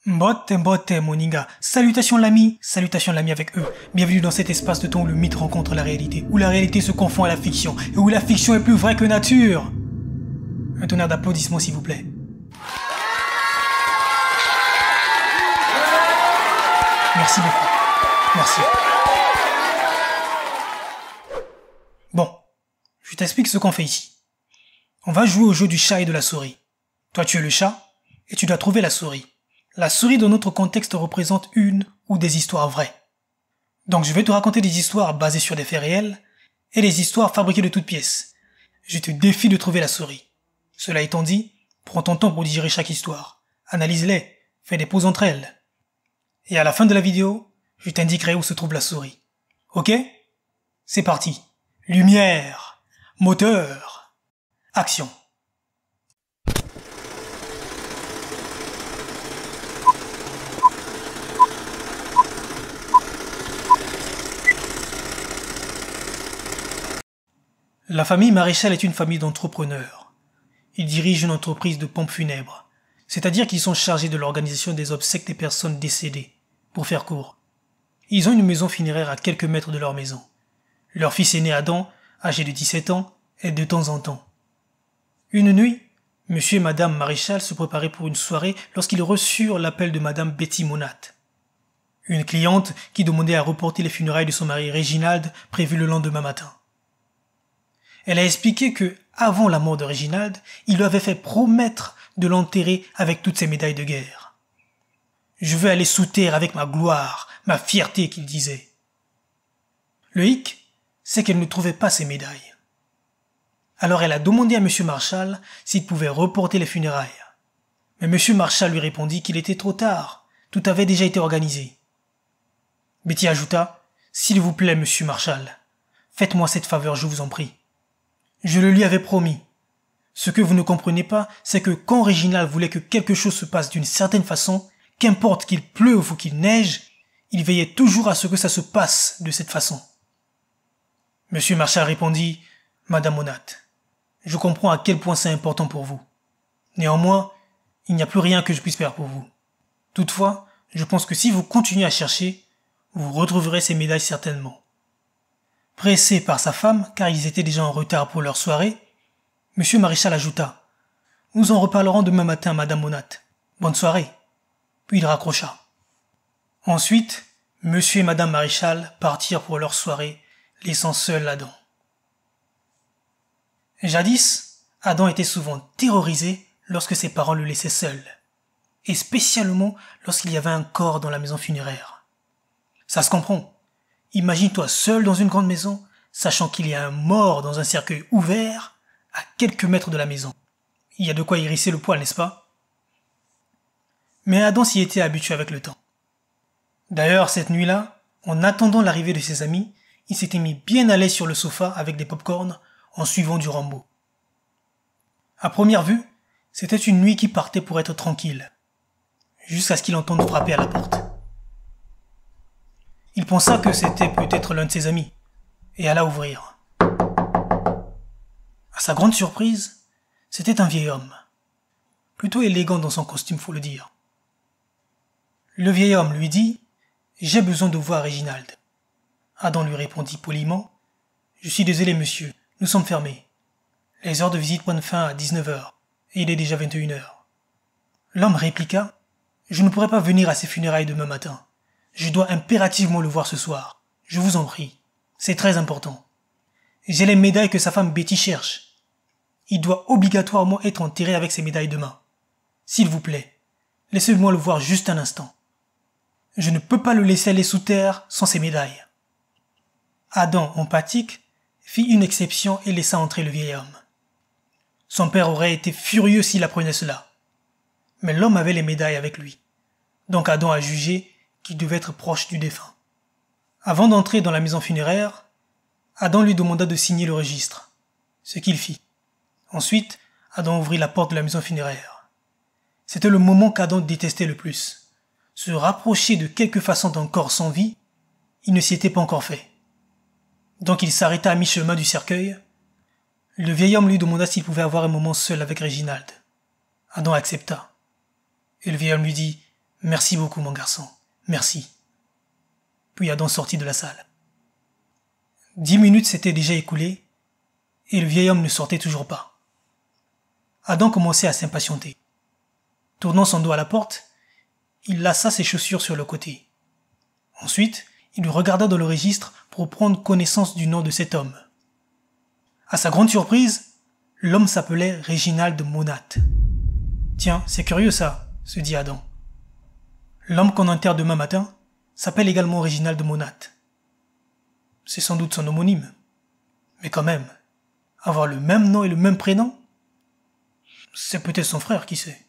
Mbote moninga, salutations l'ami avec eux. Bienvenue dans cet espace de temps où le mythe rencontre la réalité, où la réalité se confond à la fiction, et où la fiction est plus vraie que nature. Un tonnerre d'applaudissements s'il vous plaît. Merci beaucoup. Merci. Bon, je t'explique ce qu'on fait ici. On va jouer au jeu du chat et de la souris. Toi tu es le chat, et tu dois trouver la souris. La souris dans notre contexte représente une ou des histoires vraies. Donc je vais te raconter des histoires basées sur des faits réels et des histoires fabriquées de toutes pièces. Je te défie de trouver la souris. Cela étant dit, prends ton temps pour digérer chaque histoire. Analyse-les, fais des pauses entre elles. Et à la fin de la vidéo, je t'indiquerai où se trouve la souris. Ok? C'est parti. Lumière, moteur, action. La famille Maréchal est une famille d'entrepreneurs. Ils dirigent une entreprise de pompes funèbres, c'est-à-dire qu'ils sont chargés de l'organisation des obsèques des personnes décédées, pour faire court. Ils ont une maison funéraire à quelques mètres de leur maison. Leur fils aîné Adam, âgé de 17 ans, aide de temps en temps. Une nuit, monsieur et madame Maréchal se préparaient pour une soirée lorsqu'ils reçurent l'appel de madame Betty Monat, une cliente qui demandait à reporter les funérailles de son mari Réginald prévues le lendemain matin. Elle a expliqué que, avant la mort de Réginald, il lui avait fait promettre de l'enterrer avec toutes ses médailles de guerre. « Je veux aller sous terre avec ma gloire, ma fierté », qu'il disait. Le hic, c'est qu'elle ne trouvait pas ses médailles. Alors elle a demandé à M. Marshall s'il pouvait reporter les funérailles. Mais M. Marshall lui répondit qu'il était trop tard, tout avait déjà été organisé. Betty ajouta « S'il vous plaît, M. Marshall, faites-moi cette faveur, je vous en prie. » Je le lui avais promis. Ce que vous ne comprenez pas, c'est que quand Réginald voulait que quelque chose se passe d'une certaine façon, qu'importe qu'il pleuve ou qu'il neige, il veillait toujours à ce que ça se passe de cette façon. Monsieur Marshall répondit, « Madame Monat, je comprends à quel point c'est important pour vous. Néanmoins, il n'y a plus rien que je puisse faire pour vous. Toutefois, je pense que si vous continuez à chercher, vous retrouverez ces médailles certainement. » Pressé par sa femme, car ils étaient déjà en retard pour leur soirée, Monsieur Maréchal ajouta « Nous en reparlerons demain matin, Madame Monat. Bonne soirée. » Puis il raccrocha. Ensuite, Monsieur et Madame Maréchal partirent pour leur soirée, laissant seul Adam. Jadis, Adam était souvent terrorisé lorsque ses parents le laissaient seul, et spécialement lorsqu'il y avait un corps dans la maison funéraire. Ça se comprend. Imagine-toi seul dans une grande maison, sachant qu'il y a un mort dans un cercueil ouvert à quelques mètres de la maison. Il y a de quoi hérisser le poil, n'est-ce pas? Mais Adam s'y était habitué avec le temps. D'ailleurs, cette nuit-là, en attendant l'arrivée de ses amis, il s'était mis bien à l'aise sur le sofa avec des pop-corns en suivant du Rambo. À première vue, c'était une nuit qui partait pour être tranquille, jusqu'à ce qu'il entende frapper à la porte. Il pensa que c'était peut-être l'un de ses amis, et alla ouvrir. À sa grande surprise, c'était un vieil homme, plutôt élégant dans son costume, faut le dire. Le vieil homme lui dit « J'ai besoin de voir Réginald. » Adam lui répondit poliment « Je suis désolé, monsieur, nous sommes fermés. Les heures de visite prennent fin à 19h, et il est déjà 21h. » L'homme répliqua « Je ne pourrai pas venir à ses funérailles demain matin. Je dois impérativement le voir ce soir. Je vous en prie. C'est très important. J'ai les médailles que sa femme Betty cherche. Il doit obligatoirement être enterré avec ses médailles demain. S'il vous plaît, laissez-moi le voir juste un instant. Je ne peux pas le laisser aller sous terre sans ses médailles. » Adam, empathique, fit une exception et laissa entrer le vieil homme. Son père aurait été furieux s'il apprenait cela. Mais l'homme avait les médailles avec lui. Donc Adam a jugé qu'il devait être proche du défunt. Avant d'entrer dans la maison funéraire, Adam lui demanda de signer le registre, ce qu'il fit. Ensuite, Adam ouvrit la porte de la maison funéraire. C'était le moment qu'Adam détestait le plus. Se rapprocher de quelque façon d'un corps sans vie, il ne s'y était pas encore fait. Donc il s'arrêta à mi-chemin du cercueil. Le vieil homme lui demanda s'il pouvait avoir un moment seul avec Réginald. Adam accepta. Et le vieil homme lui dit « Merci beaucoup, mon garçon. Merci. Puis Adam sortit de la salle. 10 minutes s'étaient déjà écoulées et le vieil homme ne sortait toujours pas. Adam commençait à s'impatienter. Tournant son dos à la porte, il lassa ses chaussures sur le côté. Ensuite, il regarda dans le registre pour prendre connaissance du nom de cet homme. À sa grande surprise, l'homme s'appelait Réginald Monat. Tiens, c'est curieux ça, se dit Adam. L'homme qu'on enterre demain matin s'appelle également Réginald Monat. C'est sans doute son homonyme. Mais quand même, avoir le même nom et le même prénom, c'est peut-être son frère, qui sait.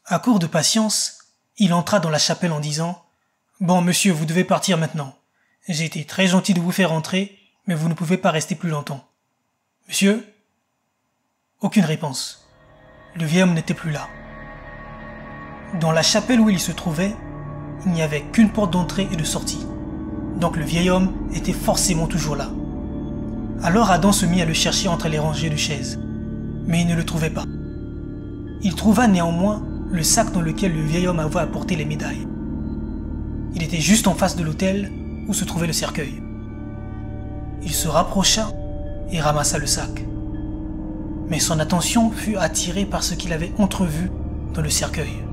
À court de patience, il entra dans la chapelle en disant « Bon, monsieur, vous devez partir maintenant. J'ai été très gentil de vous faire entrer, mais vous ne pouvez pas rester plus longtemps. » Monsieur ? Aucune réponse. Le vieil homme n'était plus là. Dans la chapelle où il se trouvait, il n'y avait qu'une porte d'entrée et de sortie. Donc le vieil homme était forcément toujours là. Alors Adam se mit à le chercher entre les rangées de chaises. Mais il ne le trouvait pas. Il trouva néanmoins le sac dans lequel le vieil homme avait apporté les médailles. Il était juste en face de l'autel où se trouvait le cercueil. Il se rapprocha et ramassa le sac. Mais son attention fut attirée par ce qu'il avait entrevu dans le cercueil.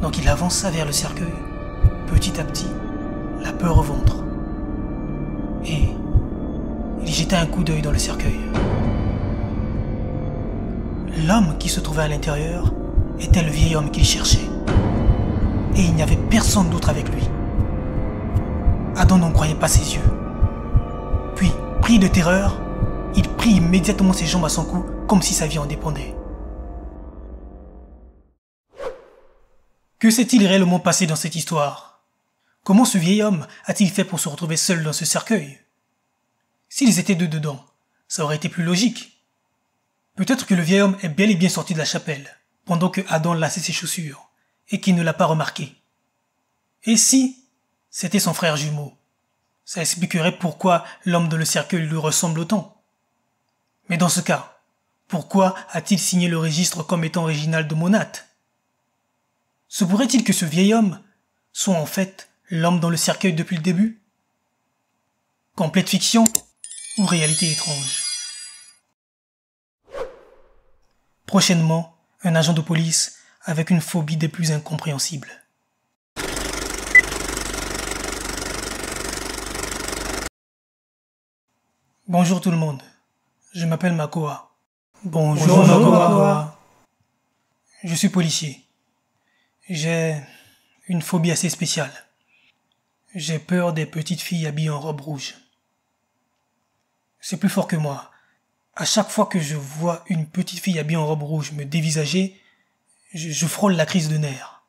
Donc il avança vers le cercueil, petit à petit, la peur au ventre. Et il jeta un coup d'œil dans le cercueil. L'homme qui se trouvait à l'intérieur était le vieil homme qu'il cherchait. Et il n'y avait personne d'autre avec lui. Adam n'en croyait pas ses yeux. Puis, pris de terreur, il prit immédiatement ses jambes à son cou comme si sa vie en dépendait. Que s'est-il réellement passé dans cette histoire ? Comment ce vieil homme a-t-il fait pour se retrouver seul dans ce cercueil ? S'ils étaient deux dedans, ça aurait été plus logique. Peut-être que le vieil homme est bel et bien sorti de la chapelle, pendant que Adam lassait ses chaussures, et qu'il ne l'a pas remarqué. Et si c'était son frère jumeau ? Ça expliquerait pourquoi l'homme dans le cercueil lui ressemble autant. Mais dans ce cas, pourquoi a-t-il signé le registre comme étant Réginald Monat ? Se pourrait-il que ce vieil homme soit en fait l'homme dans le cercueil depuis le début ? Complète fiction ou réalité étrange ? Prochainement, un agent de police avec une phobie des plus incompréhensibles. Bonjour tout le monde, je m'appelle Makoa. Bonjour Makoa. Je suis policier. J'ai une phobie assez spéciale. J'ai peur des petites filles habillées en robe rouge. C'est plus fort que moi. À chaque fois que je vois une petite fille habillée en robe rouge me dévisager, je frôle la crise de nerfs.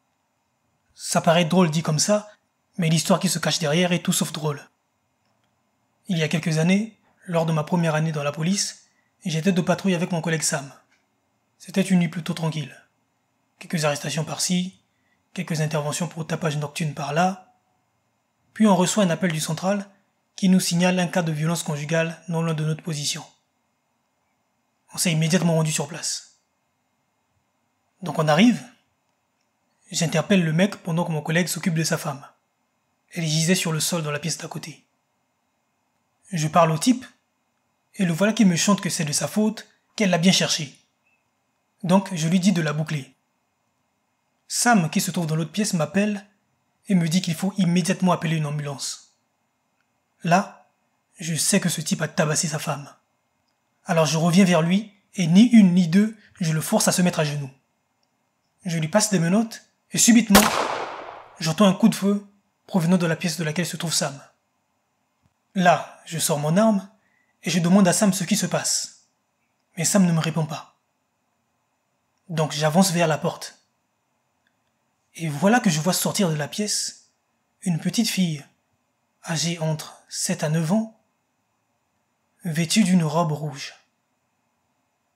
Ça paraît drôle dit comme ça, mais l'histoire qui se cache derrière est tout sauf drôle. Il y a quelques années, lors de ma première année dans la police, j'étais de patrouille avec mon collègue Sam. C'était une nuit plutôt tranquille. Quelques arrestations par-ci, quelques interventions pour tapage nocturne par-là. Puis on reçoit un appel du central qui nous signale un cas de violence conjugale non loin de notre position. On s'est immédiatement rendu sur place. Donc on arrive. J'interpelle le mec pendant que mon collègue s'occupe de sa femme. Elle gisait sur le sol dans la pièce d'à côté. Je parle au type, et le voilà qui me chante que c'est de sa faute, qu'elle l'a bien cherché. Donc je lui dis de la boucler. Sam, qui se trouve dans l'autre pièce, m'appelle et me dit qu'il faut immédiatement appeler une ambulance. Là, je sais que ce type a tabassé sa femme. Alors je reviens vers lui, et ni une ni deux, je le force à se mettre à genoux. Je lui passe des menottes, et subitement, j'entends un coup de feu provenant de la pièce de laquelle se trouve Sam. Là, je sors mon arme, et je demande à Sam ce qui se passe. Mais Sam ne me répond pas. Donc j'avance vers la porte. Et voilà que je vois sortir de la pièce une petite fille, âgée entre 7 à 9 ans, vêtue d'une robe rouge.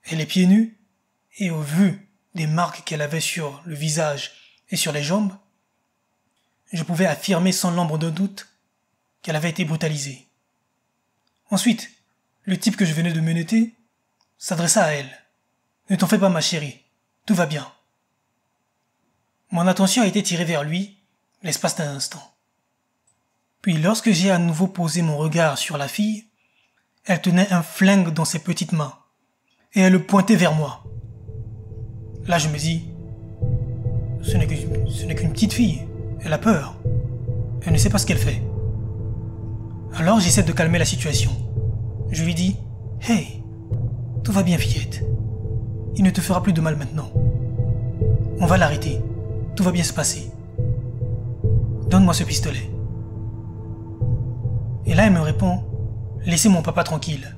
Elle est pieds nus, et au vu des marques qu'elle avait sur le visage et sur les jambes, je pouvais affirmer sans l'ombre d'un doute qu'elle avait été brutalisée. Ensuite, le type que je venais de menotter s'adressa à elle. « Ne t'en fais pas ma chérie, tout va bien. » Mon attention a été tirée vers lui, l'espace d'un instant. Puis lorsque j'ai à nouveau posé mon regard sur la fille, elle tenait un flingue dans ses petites mains, et elle le pointait vers moi. Là je me dis, ce n'est qu'une petite fille, elle a peur, elle ne sait pas ce qu'elle fait. Alors j'essaie de calmer la situation. Je lui dis, « Hey, tout va bien fillette, il ne te fera plus de mal maintenant. On va l'arrêter, tout va bien se passer. Donne-moi ce pistolet. » Et là elle me répond, « Laissez mon papa tranquille. »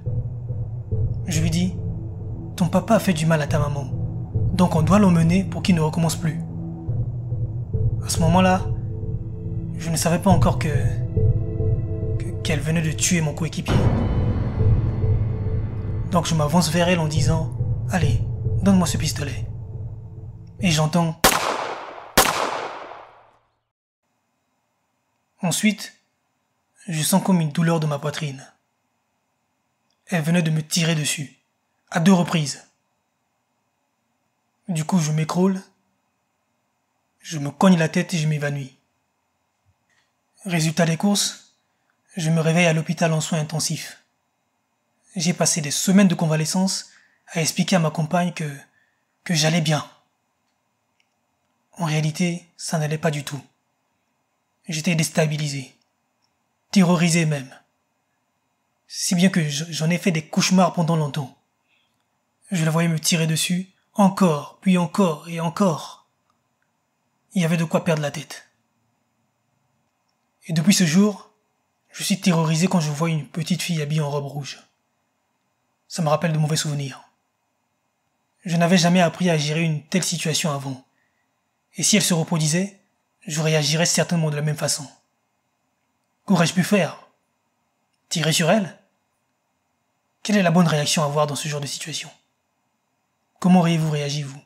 Je lui dis, « Ton papa a fait du mal à ta maman, donc on doit l'emmener pour qu'il ne recommence plus. » À ce moment-là, je ne savais pas encore qu'elle venait de tuer mon coéquipier. Donc je m'avance vers elle en disant, « Allez, donne-moi ce pistolet. » Et j'entends... Ensuite, je sens comme une douleur dans ma poitrine. Elle venait de me tirer dessus, à 2 reprises. Du coup, je m'écroule, je me cogne la tête et je m'évanouis. Résultat des courses, je me réveille à l'hôpital en soins intensifs. J'ai passé des semaines de convalescence à expliquer à ma compagne que j'allais bien. En réalité, ça n'allait pas du tout. J'étais déstabilisé, terrorisé même. Si bien que j'en ai fait des cauchemars pendant longtemps. Je la voyais me tirer dessus, encore, puis encore et encore. Il y avait de quoi perdre la tête. Et depuis ce jour, je suis terrorisé quand je vois une petite fille habillée en robe rouge. Ça me rappelle de mauvais souvenirs. Je n'avais jamais appris à gérer une telle situation avant. Et si elle se reproduisait, je réagirais certainement de la même façon. Qu'aurais-je pu faire? Tirer sur elle? Quelle est la bonne réaction à avoir dans ce genre de situation? Comment auriez-vous réagi, vous?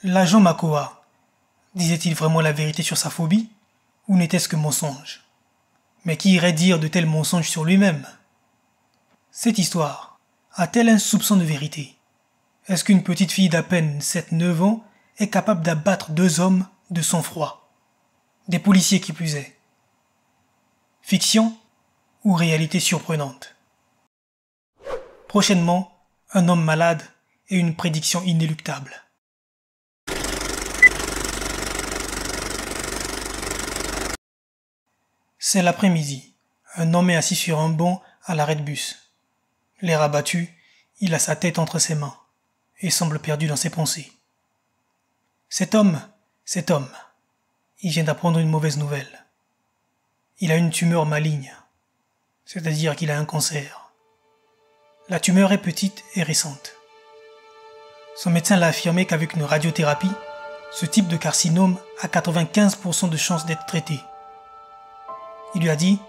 L'agent Makoa disait-il vraiment la vérité sur sa phobie, ou n'était-ce que mensonge? Mais qui irait dire de tels mensonges sur lui-même? Cette histoire a-t-elle un soupçon de vérité? Est-ce qu'une petite fille d'à peine 7-9 ans est capable d'abattre 2 hommes de sang-froid? Des policiers qui plus est. Fiction ou réalité surprenante? Prochainement, un homme malade et une prédiction inéluctable. C'est l'après-midi. Un homme est assis sur un banc à l'arrêt de bus. L'air abattu, il a sa tête entre ses mains et semble perdu dans ses pensées. Cet homme, il vient d'apprendre une mauvaise nouvelle. Il a une tumeur maligne, c'est-à-dire qu'il a un cancer. La tumeur est petite et récente. Son médecin l'a affirmé qu'avec une radiothérapie, ce type de carcinome a 95% de chances d'être traité. Il lui a dit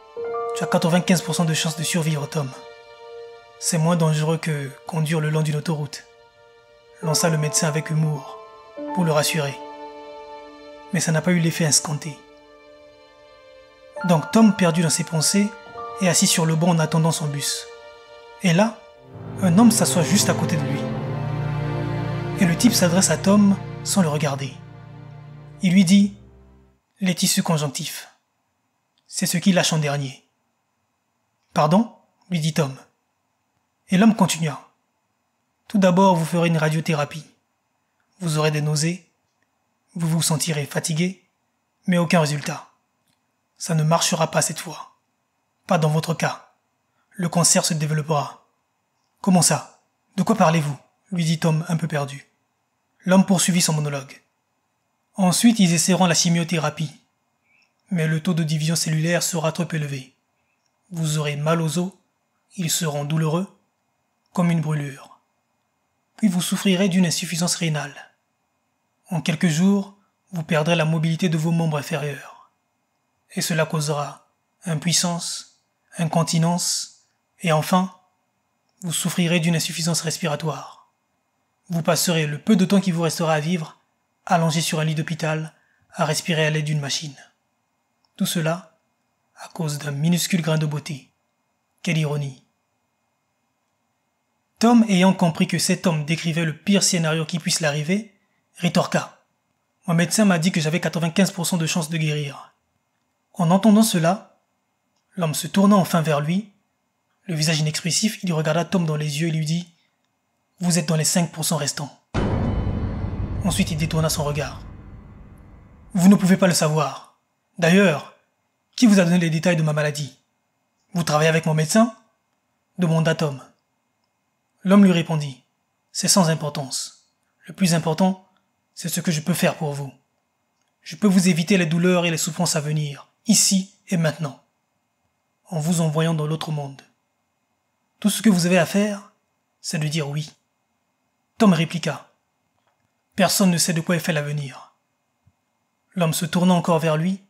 « Tu as 95% de chances de survivre, Tom. C'est moins dangereux que conduire le long d'une autoroute. » Lança le médecin avec humour, pour le rassurer. Mais ça n'a pas eu l'effet escompté. Donc Tom, perdu dans ses pensées, est assis sur le banc en attendant son bus. Et là, un homme s'assoit juste à côté de lui. Et le type s'adresse à Tom sans le regarder. Il lui dit « Les tissus conjonctifs. C'est ce qui lâche en dernier. »« Pardon ?» lui dit Tom. Et l'homme continua. « Tout d'abord, vous ferez une radiothérapie. Vous aurez des nausées, vous vous sentirez fatigué, mais aucun résultat. Ça ne marchera pas cette fois. Pas dans votre cas. Le cancer se développera. »« Comment ça? De quoi parlez-vous ?» lui dit Tom un peu perdu. L'homme poursuivit son monologue. « Ensuite, ils essaieront la chimiothérapie. Mais le taux de division cellulaire sera trop élevé. Vous aurez mal aux os, ils seront douloureux, comme une brûlure. Puis vous souffrirez d'une insuffisance rénale. En quelques jours, vous perdrez la mobilité de vos membres inférieurs. Et cela causera impuissance, incontinence, et enfin, vous souffrirez d'une insuffisance respiratoire. Vous passerez le peu de temps qui vous restera à vivre, allongé sur un lit d'hôpital, à respirer à l'aide d'une machine. Tout cela à cause d'un minuscule grain de beauté. Quelle ironie. Tom, ayant compris que cet homme décrivait le pire scénario qui puisse l'arriver, rétorqua. Mon médecin m'a dit que j'avais 95% de chances de guérir. En entendant cela, l'homme se tourna enfin vers lui. Le visage inexpressif, il regarda Tom dans les yeux et lui dit « Vous êtes dans les 5% restants. » Ensuite, il détourna son regard. « Vous ne pouvez pas le savoir. D'ailleurs, qui vous a donné les détails de ma maladie? Vous travaillez avec mon médecin ?» demanda Tom. L'homme lui répondit « C'est sans importance. Le plus important, c'est ce que je peux faire pour vous. Je peux vous éviter les douleurs et les souffrances à venir, ici et maintenant, en vous envoyant dans l'autre monde. Tout ce que vous avez à faire, c'est de dire oui. » Tom répliqua « Personne ne sait de quoi est fait l'avenir. » L'homme se tourna encore vers lui,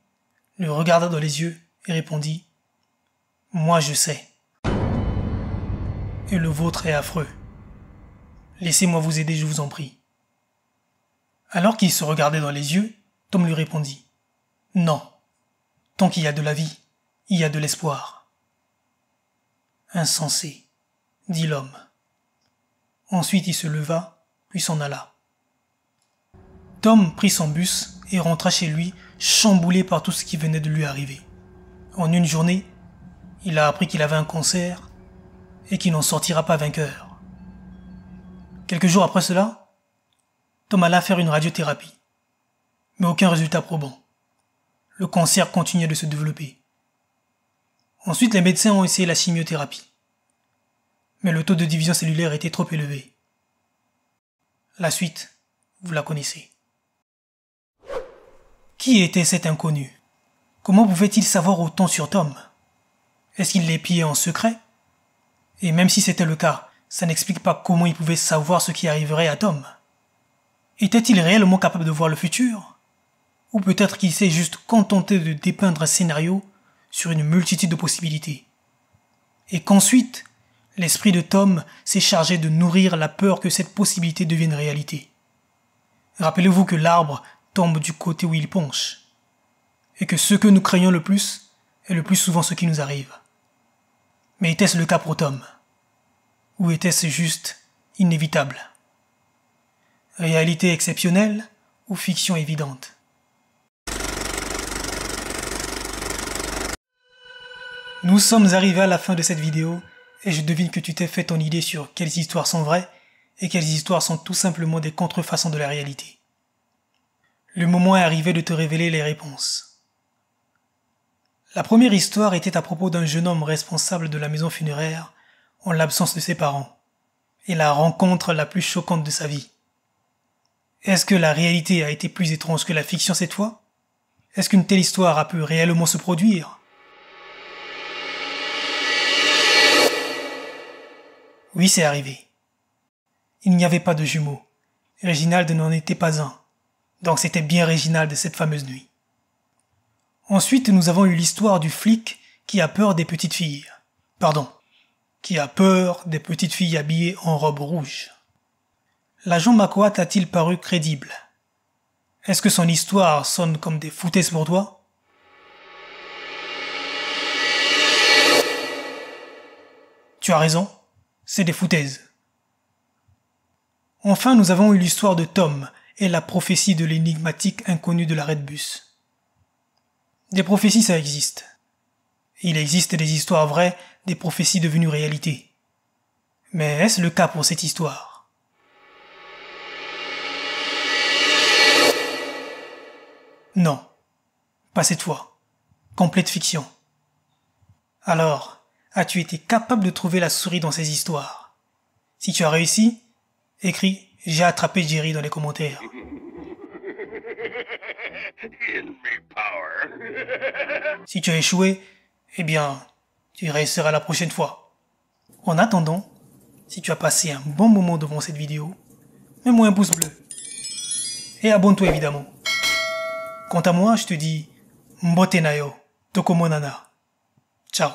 le regarda dans les yeux et répondit « Moi je sais. Et le vôtre est affreux. Laissez-moi vous aider, je vous en prie. » Alors qu'il se regardait dans les yeux, Tom lui répondit « Non. Tant qu'il y a de la vie, il y a de l'espoir. » « Insensé, » dit l'homme. Ensuite il se leva, puis s'en alla. Tom prit son bus et rentra chez lui, chamboulé par tout ce qui venait de lui arriver. En une journée, il a appris qu'il avait un cancer et qu'il n'en sortira pas vainqueur. Quelques jours après cela, Tom alla faire une radiothérapie, mais aucun résultat probant. Le cancer continuait de se développer. Ensuite, les médecins ont essayé la chimiothérapie, mais le taux de division cellulaire était trop élevé. La suite, vous la connaissez. Qui était cet inconnu? Comment pouvait-il savoir autant sur Tom? Est-ce qu'il l'épiait en secret? Et même si c'était le cas, ça n'explique pas comment il pouvait savoir ce qui arriverait à Tom. Était-il réellement capable de voir le futur? Ou peut-être qu'il s'est juste contenté de dépeindre un scénario sur une multitude de possibilités. Et qu'ensuite, l'esprit de Tom s'est chargé de nourrir la peur que cette possibilité devienne réalité. Rappelez-vous que l'arbre tombe du côté où il penche, et que ce que nous craignons le plus est le plus souvent ce qui nous arrive. Mais était-ce le cas pour Tom? Ou était-ce juste inévitable? Réalité exceptionnelle ou fiction évidente? Nous sommes arrivés à la fin de cette vidéo et je devine que tu t'es fait ton idée sur quelles histoires sont vraies et quelles histoires sont tout simplement des contrefaçons de la réalité. Le moment est arrivé de te révéler les réponses. La première histoire était à propos d'un jeune homme responsable de la maison funéraire en l'absence de ses parents et la rencontre la plus choquante de sa vie. Est-ce que la réalité a été plus étrange que la fiction cette fois? Est-ce qu'une telle histoire a pu réellement se produire? Oui, c'est arrivé. Il n'y avait pas de jumeaux. Réginald n'en était pas un. Donc c'était bien Réginald cette fameuse nuit. Ensuite, nous avons eu l'histoire du flic qui a peur des petites filles. Pardon, qui a peur des petites filles habillées en robe rouge. L'agent McQuaid a-t-il paru crédible? Est-ce que son histoire sonne comme des foutaises pour toi? Tu as raison. C'est des foutaises. Enfin, nous avons eu l'histoire de Tom et la prophétie de l'énigmatique inconnu de l'arrêt de bus. Des prophéties, ça existe. Il existe des histoires vraies, des prophéties devenues réalité. Mais est-ce le cas pour cette histoire? Non, pas cette fois. Complète fiction. Alors, as-tu été capable de trouver la souris dans ces histoires? Si tu as réussi, écris « J'ai attrapé Jerry » dans les commentaires. Si tu as échoué, eh bien, tu réussiras la prochaine fois. En attendant, si tu as passé un bon moment devant cette vidéo, mets-moi un pouce bleu. Et abonne-toi évidemment. Quant à moi, je te dis « Mbote nayo, tokomonana ». Ciao.